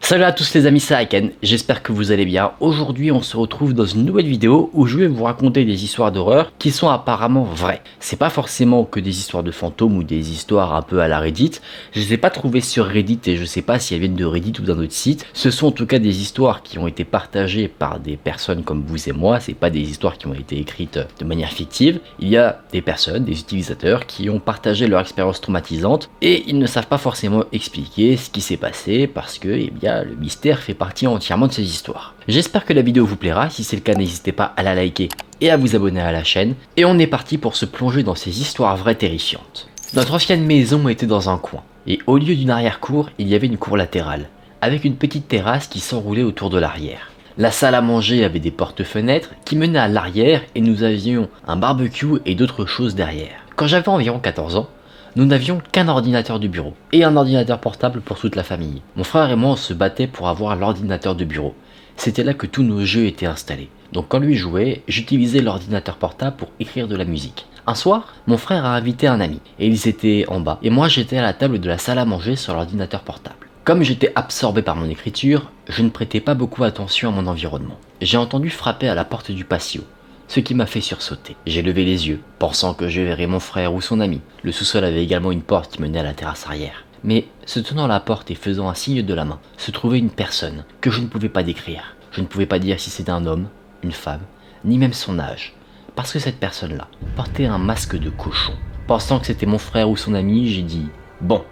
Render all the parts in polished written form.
Salut à tous les amis, c'est Aiken, j'espère que vous allez bien. Aujourd'hui on se retrouve dans une nouvelle vidéo où je vais vous raconter des histoires d'horreur qui sont apparemment vraies. C'est pas forcément que des histoires de fantômes ou des histoires un peu à la Reddit. Je les ai pas trouvées sur Reddit et je sais pas si elles viennent de Reddit ou d'un autre site. Ce sont en tout cas des histoires qui ont été partagées par des personnes comme vous et moi. C'est pas des histoires qui ont été écrites de manière fictive. Il y a des personnes, des utilisateurs qui ont partagé leur expérience traumatisante et ils ne savent pas forcément expliquer ce qui s'est passé parce que, eh bien, le mystère fait partie entièrement de ces histoires. J'espère que la vidéo vous plaira, si c'est le cas n'hésitez pas à la liker et à vous abonner à la chaîne. Et on est parti pour se plonger dans ces histoires vraies terrifiantes. Notre ancienne maison était dans un coin, et au lieu d'une arrière-cour, il y avait une cour latérale, avec une petite terrasse qui s'enroulait autour de l'arrière. La salle à manger avait des portes-fenêtres qui menaient à l'arrière et nous avions un barbecue et d'autres choses derrière. Quand j'avais environ 14 ans, nous n'avions qu'un ordinateur de bureau et un ordinateur portable pour toute la famille. Mon frère et moi on se battait pour avoir l'ordinateur de bureau. C'était là que tous nos jeux étaient installés. Donc quand lui jouait, j'utilisais l'ordinateur portable pour écrire de la musique. Un soir, mon frère a invité un ami et ils étaient en bas et moi j'étais à la table de la salle à manger sur l'ordinateur portable. Comme j'étais absorbé par mon écriture, je ne prêtais pas beaucoup attention à mon environnement. J'ai entendu frapper à la porte du patio, ce qui m'a fait sursauter. J'ai levé les yeux, pensant que je verrais mon frère ou son ami. Le sous-sol avait également une porte qui menait à la terrasse arrière. Mais, se tenant la porte et faisant un signe de la main, se trouvait une personne que je ne pouvais pas décrire. Je ne pouvais pas dire si c'était un homme, une femme, ni même son âge. Parce que cette personne-là portait un masque de cochon. Pensant que c'était mon frère ou son ami, j'ai dit « bon ».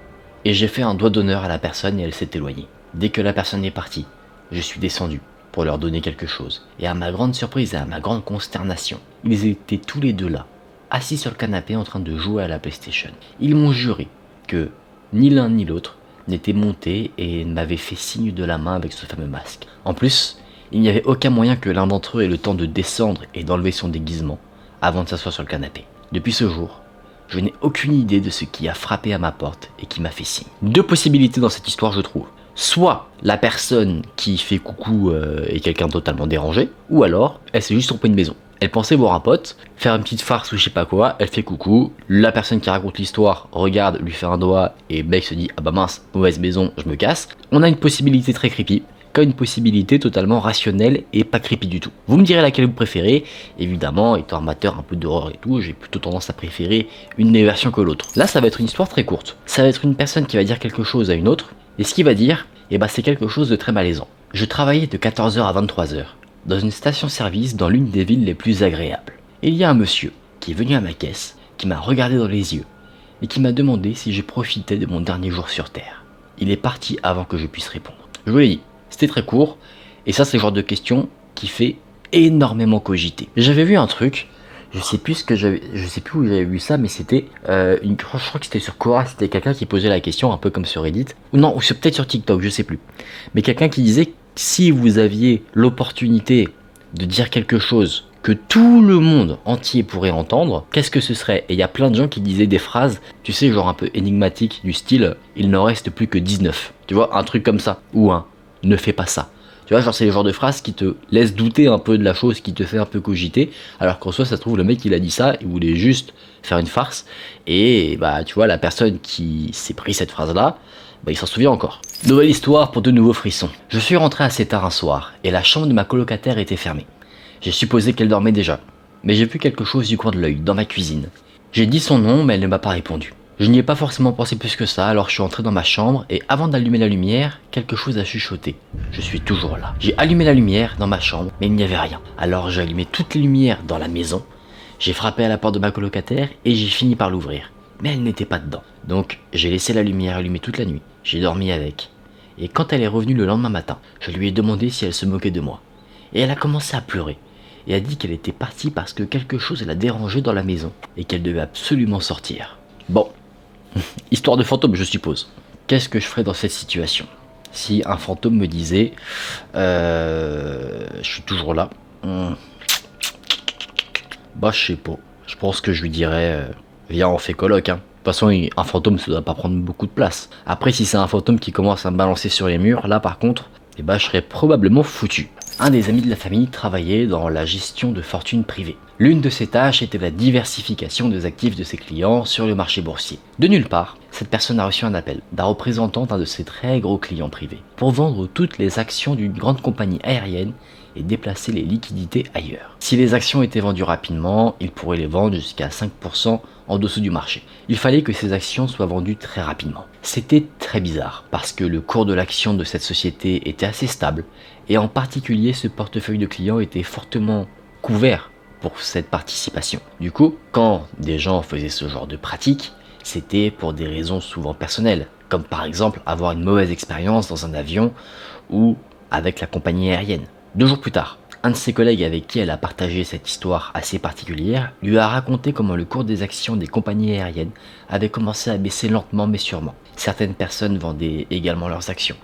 Et j'ai fait un doigt d'honneur à la personne et elle s'est éloignée. Dès que la personne est partie, je suis descendu pour leur donner quelque chose. Et à ma grande surprise et à ma grande consternation, ils étaient tous les deux là, assis sur le canapé en train de jouer à la PlayStation. Ils m'ont juré que ni l'un ni l'autre n'était monté et m'avait fait signe de la main avec ce fameux masque. En plus, il n'y avait aucun moyen que l'un d'entre eux ait le temps de descendre et d'enlever son déguisement avant de s'asseoir sur le canapé. Depuis ce jour, je n'ai aucune idée de ce qui a frappé à ma porte et qui m'a fait signe. Deux possibilités dans cette histoire je trouve. Soit la personne qui fait coucou est quelqu'un de totalement dérangé, ou alors elle s'est juste trompée de maison. Elle pensait voir un pote, faire une petite farce ou je sais pas quoi, elle fait coucou, la personne qui raconte l'histoire regarde, lui fait un doigt et le mec se dit ah bah mince, mauvaise maison, je me casse. On a une possibilité très creepy, comme une possibilité totalement rationnelle et pas creepy du tout. Vous me direz laquelle vous préférez, évidemment étant amateur un peu d'horreur et tout, j'ai plutôt tendance à préférer une des versions que l'autre. Là ça va être une histoire très courte, ça va être une personne qui va dire quelque chose à une autre, et ce qu'il va dire, eh ben c'est quelque chose de très malaisant. Je travaillais de 14h à 23h, dans une station-service dans l'une des villes les plus agréables. Et il y a un monsieur qui est venu à ma caisse, qui m'a regardé dans les yeux, et qui m'a demandé si je profitais de mon dernier jour sur Terre. Il est parti avant que je puisse répondre. Je vous l'ai dit, c'était très court, et ça c'est le genre de question qui fait énormément cogiter. J'avais vu un truc, je sais plus où j'avais vu ça, mais c'était je crois que c'était sur Quora, c'était quelqu'un qui posait la question un peu comme sur Reddit, ou non, ou peut-être sur TikTok, je sais plus. Mais quelqu'un qui disait que si vous aviez l'opportunité de dire quelque chose que tout le monde entier pourrait entendre, qu'est-ce que ce serait? Et il y a plein de gens qui disaient des phrases, tu sais, genre un peu énigmatiques, du style il n'en reste plus que 19. Tu vois, un truc comme ça, ou un ne fais pas ça. Tu vois, genre c'est le genre de phrase qui te laisse douter un peu de la chose, qui te fait un peu cogiter, alors qu'en soi ça se trouve le mec il a dit ça, il voulait juste faire une farce, et bah tu vois la personne qui s'est pris cette phrase là, bah il s'en souvient encore. Nouvelle histoire pour de nouveaux frissons. Je suis rentré assez tard un soir, et la chambre de ma colocataire était fermée. J'ai supposé qu'elle dormait déjà, mais j'ai vu quelque chose du coin de l'œil, dans ma cuisine. J'ai dit son nom mais elle ne m'a pas répondu. Je n'y ai pas forcément pensé plus que ça, alors je suis entré dans ma chambre et avant d'allumer la lumière, quelque chose a chuchoté. Je suis toujours là. J'ai allumé la lumière dans ma chambre, mais il n'y avait rien. Alors j'ai allumé toutes les lumières dans la maison, j'ai frappé à la porte de ma colocataire et j'ai fini par l'ouvrir. Mais elle n'était pas dedans. Donc j'ai laissé la lumière allumée toute la nuit. J'ai dormi avec. Et quand elle est revenue le lendemain matin, je lui ai demandé si elle se moquait de moi. Et elle a commencé à pleurer. Et a dit qu'elle était partie parce que quelque chose la dérangeait dans la maison et qu'elle devait absolument sortir. Bon. Histoire de fantôme, je suppose. Qu'est-ce que je ferais dans cette situation? Si un fantôme me disait je suis toujours là. Bah je sais pas. Je pense que je lui dirais viens on fait coloc hein. De toute façon un fantôme ça doit pas prendre beaucoup de place. Après si c'est un fantôme qui commence à me balancer sur les murs, là par contre, je serais probablement foutu. Un des amis de la famille travaillait dans la gestion de fortune privée. L'une de ces tâches était la diversification des actifs de ses clients sur le marché boursier. De nulle part, cette personne a reçu un appel d'un représentant d'un de ses très gros clients privés pour vendre toutes les actions d'une grande compagnie aérienne et déplacer les liquidités ailleurs. Si les actions étaient vendues rapidement, il pourrait les vendre jusqu'à 5% en dessous du marché. Il fallait que ces actions soient vendues très rapidement. C'était très bizarre, parce que le cours de l'action de cette société était assez stable, et en particulier ce portefeuille de clients était fortement couvert pour cette participation. Du coup, quand des gens faisaient ce genre de pratique, c'était pour des raisons souvent personnelles, comme par exemple avoir une mauvaise expérience dans un avion ou avec la compagnie aérienne. 2 jours plus tard, un de ses collègues avec qui elle a partagé cette histoire assez particulière lui a raconté comment le cours des actions des compagnies aériennes avait commencé à baisser lentement mais sûrement. Certaines personnes vendaient également leurs actions,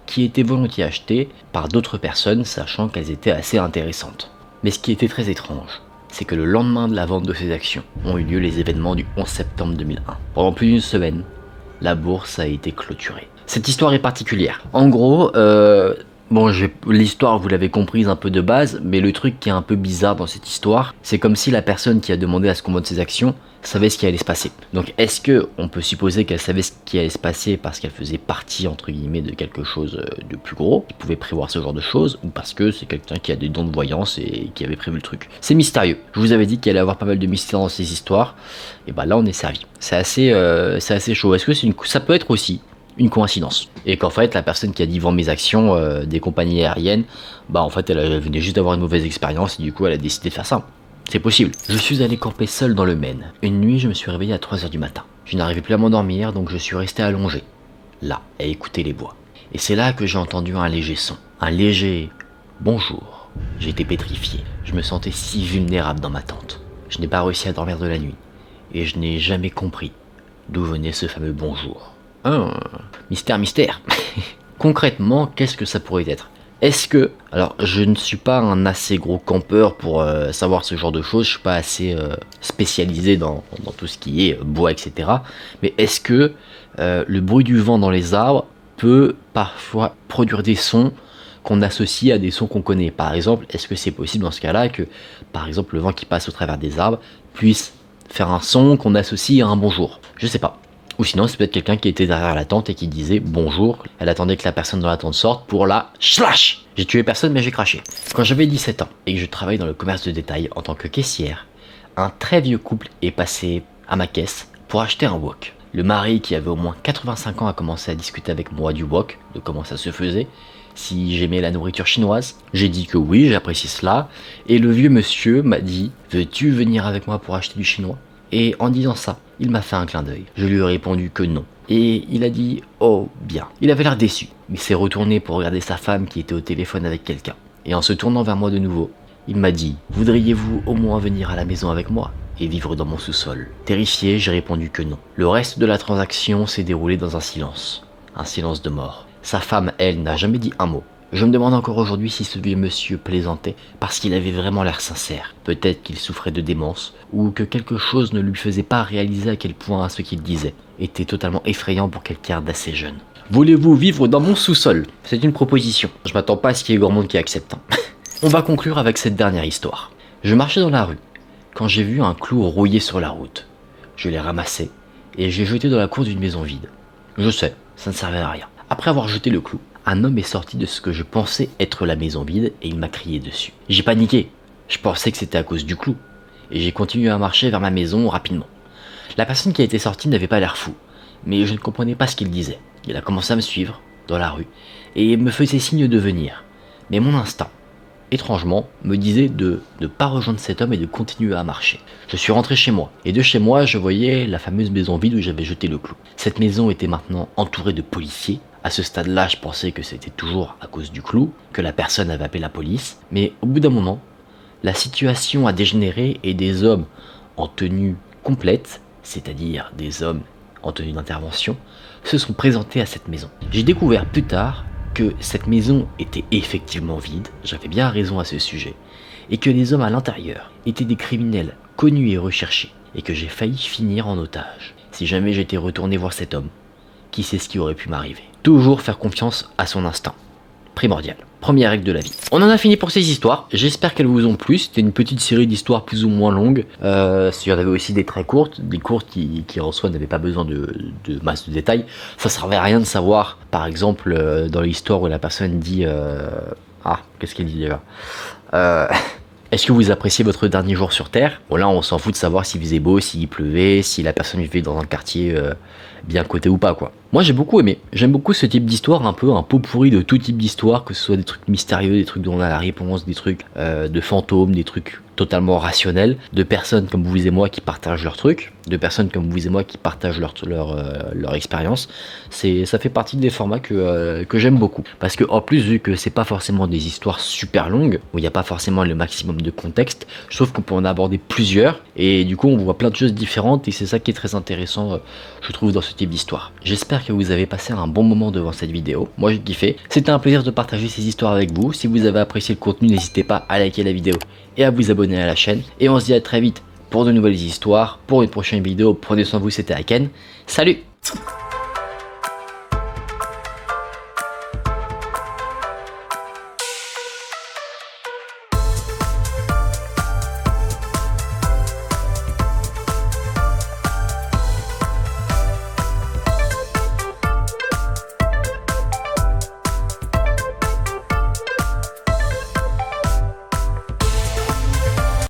qui étaient volontiers achetées par d'autres personnes sachant qu'elles étaient assez intéressantes. Mais ce qui était très étrange, c'est que le lendemain de la vente de ces actions ont eu lieu les événements du 11 septembre 2001. Pendant plus d'une semaine, la bourse a été clôturée. Cette histoire est particulière. En gros, bon, l'histoire, vous l'avez comprise un peu de base, mais le truc qui est un peu bizarre dans cette histoire, c'est comme si la personne qui a demandé à ce qu'on vende ses actions savait ce qui allait se passer. Donc est-ce que on peut supposer qu'elle savait ce qui allait se passer parce qu'elle faisait partie, entre guillemets, de quelque chose de plus gros, qui pouvait prévoir ce genre de choses, ou parce que c'est quelqu'un qui a des dons de voyance et qui avait prévu le truc? C'est mystérieux. Je vous avais dit qu'il allait y avoir pas mal de mystères dans ces histoires, et bah là on est servi. C'est assez chaud. Est-ce que ça peut être aussi une coïncidence, et qu'en fait la personne qui a dit vendre mes actions des compagnies aériennes, bah en fait elle venait juste d'avoir une mauvaise expérience et du coup elle a décidé de faire ça. C'est possible. Je suis allé camper seul dans le Maine. Une nuit je me suis réveillé à 3h du matin. Je n'arrivais plus à m'endormir donc je suis resté allongé, là, à écouter les bois. Et c'est là que j'ai entendu un léger son. Un léger bonjour. J'étais pétrifié. Je me sentais si vulnérable dans ma tente. Je n'ai pas réussi à dormir de la nuit. Et je n'ai jamais compris d'où venait ce fameux bonjour. Mystère. Concrètement, qu'est-ce que ça pourrait être? Est-ce que... Alors, je ne suis pas un assez gros campeur pour savoir ce genre de choses, je suis pas assez spécialisé dans tout ce qui est bois, etc. Mais est-ce que le bruit du vent dans les arbres peut parfois produire des sons qu'on associe à des sons qu'on connaît? Par exemple, est-ce que c'est possible dans ce cas-là que, par exemple, le vent qui passe au travers des arbres puisse faire un son qu'on associe à un bonjour? Je sais pas. Ou sinon, c'est peut-être quelqu'un qui était derrière la tente et qui disait bonjour. Elle attendait que la personne dans la tente sorte pour la slash. J'ai tué personne, mais j'ai craché. Quand j'avais 17 ans et que je travaillais dans le commerce de détail en tant que caissière, un très vieux couple est passé à ma caisse pour acheter un wok. Le mari, qui avait au moins 85 ans, a commencé à discuter avec moi du wok, de comment ça se faisait, si j'aimais la nourriture chinoise. J'ai dit que oui, j'apprécie cela. Et le vieux monsieur m'a dit « Veux-tu venir avec moi pour acheter du chinois ?» Et en disant ça, il m'a fait un clin d'œil. Je lui ai répondu que non. Et il a dit « Oh, bien ». Il avait l'air déçu. Il s'est retourné pour regarder sa femme qui était au téléphone avec quelqu'un. Et en se tournant vers moi de nouveau, il m'a dit « Voudriez-vous au moins venir à la maison avec moi et vivre dans mon sous-sol ?» Terrifié, j'ai répondu que non. Le reste de la transaction s'est déroulé dans un silence de mort. Sa femme, elle, n'a jamais dit un mot. Je me demande encore aujourd'hui si ce vieux monsieur plaisantait parce qu'il avait vraiment l'air sincère. Peut-être qu'il souffrait de démence ou que quelque chose ne lui faisait pas réaliser à quel point ce qu'il disait était totalement effrayant pour quelqu'un d'assez jeune. Voulez-vous vivre dans mon sous-sol? C'est une proposition. Je m'attends pas à ce qu'il y ait grand monde qui accepte. On va conclure avec cette dernière histoire. Je marchais dans la rue quand j'ai vu un clou rouillé sur la route. Je l'ai ramassé et j'ai jeté dans la cour d'une maison vide. Je sais, ça ne servait à rien. Après avoir jeté le clou, un homme est sorti de ce que je pensais être la maison vide et il m'a crié dessus. J'ai paniqué, je pensais que c'était à cause du clou, et j'ai continué à marcher vers ma maison rapidement. La personne qui a été sortie n'avait pas l'air fou, mais je ne comprenais pas ce qu'il disait. Il a commencé à me suivre, dans la rue, et me faisait signe de venir. Mais mon instinct, étrangement, me disait de ne pas rejoindre cet homme et de continuer à marcher. Je suis rentré chez moi, et de chez moi, je voyais la fameuse maison vide où j'avais jeté le clou. Cette maison était maintenant entourée de policiers. À ce stade-là, je pensais que c'était toujours à cause du clou, que la personne avait appelé la police, mais au bout d'un moment, la situation a dégénéré et des hommes en tenue complète, c'est-à-dire des hommes en tenue d'intervention, se sont présentés à cette maison. J'ai découvert plus tard que cette maison était effectivement vide, j'avais bien raison à ce sujet, et que les hommes à l'intérieur étaient des criminels connus et recherchés, et que j'ai failli finir en otage. Si jamais j'étais retourné voir cet homme, qui sait ce qui aurait pu m'arriver. Toujours faire confiance à son instinct. primordial. Première règle de la vie. On en a fini pour ces histoires, j'espère qu'elles vous ont plu, c'était une petite série d'histoires plus ou moins longues, il y en avait aussi des très courtes, des courtes qui en soi n'avaient pas besoin de masse de détails, ça servait à rien de savoir, par exemple dans l'histoire où la personne dit, qu'est-ce qu'elle dit déjà est-ce que vous appréciez votre dernier jour sur Terre? Bon là on s'en fout de savoir s'il faisait beau, s'il pleuvait, si la personne vivait dans un quartier bien coté ou pas quoi. Moi j'ai beaucoup aimé, j'aime beaucoup ce type d'histoire, un pot pourri de tout type d'histoire, que ce soit des trucs mystérieux, des trucs dont on a la réponse, des trucs de fantômes, des trucs totalement rationnels, de personnes comme vous et moi qui partagent leurs trucs, de personnes comme vous et moi qui partagent leur expérience. Ça fait partie des formats que j'aime beaucoup. Parce que en plus, vu que c'est pas forcément des histoires super longues, où il n'y a pas forcément le maximum de contexte, je trouve qu'on peut en aborder plusieurs, et du coup on voit plein de choses différentes, et c'est ça qui est très intéressant, je trouve, dans ce type d'histoire. J'espère que vous avez passé un bon moment devant cette vidéo, moi j'ai kiffé, c'était un plaisir de partager ces histoires avec vous. Si vous avez apprécié le contenu, n'hésitez pas à liker la vidéo et à vous abonner à la chaîne, et on se dit à très vite pour de nouvelles histoires, pour une prochaine vidéo. Prenez soin de vous, c'était Aken, salut.